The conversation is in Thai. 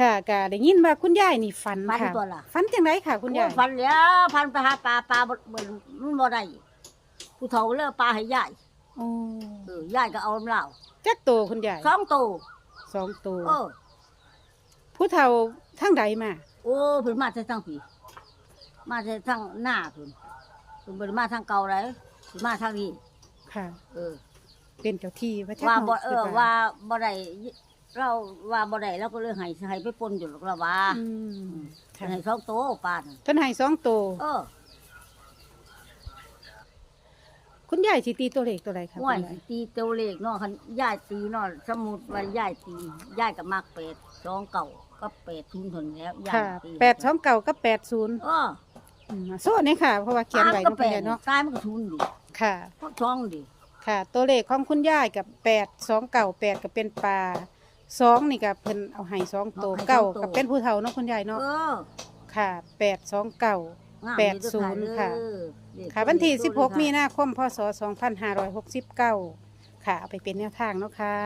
ค่ะก็ได้ยินว่าคุณยายนี่ฝัน ฝัน ค่ะ ตัวล่ะ ฝันจังไดค่ะ คุณยาย โอ้ฝันแล้วพันไปหาปลาบ่มันบ่ได้ผู้เฒ่าเลิกปลาให้ยาย โอ้ ยายก็เอาน้ำเหล้า จักโตคุณยาย 2ตัว 2ตัว เออ ผู้เฒ่าทั้งใดมา โอ้เพิ่นมาแต่ทางผีมาแต่ทางหน้าเพิ่นบ่ได้มาทางเก่าเลยเพิ่นมาทางนี้ ค่ะ เออ เป็นเจ้าที่ว่าจัก ว่าบ่ เนาะ ว่าบ่ได้เราว่าบ่ได้เราก็เลยให้ไปปนอยู่หรอกเราว่า อืมค่ะ ให้2ตัวปลาน่ะ เพิ่นให้2ตัว เออ คุณยายสิตีตัวเลขตัวใดค่ะ ห่วย คุณยาย ตีตัวเลขเนาะคันยายตีเนาะสมมุติว่ายายตียายก็มัก8 2 9กับ8 0เท่านั้นแล้วยาย ค่ะ ตี 829กับ80 เออ โซ่นี่ค่ะ เพราะว่าเขียนไว้ ก็ เนาะคุณยายเนาะ ตายมันก็ทุนดิ ค่ะ พวกช่องดิ ค่ะ ตัวเลขของคุณยายกับ8298ก็เป็นปลา2นี่ก็เพิ่นเอาให้2ตัวเก้าก็เป็นผู้เฒ่าเนาะคุณยายเนาะ เออ ค่ะ829 งาม 80ค่ะ เด้อ ค่ะวันที่ ตัว 16 มีนาคม พศ 2569 ค่ะ เอาไปเป็นแนวทางเนาะค่ะ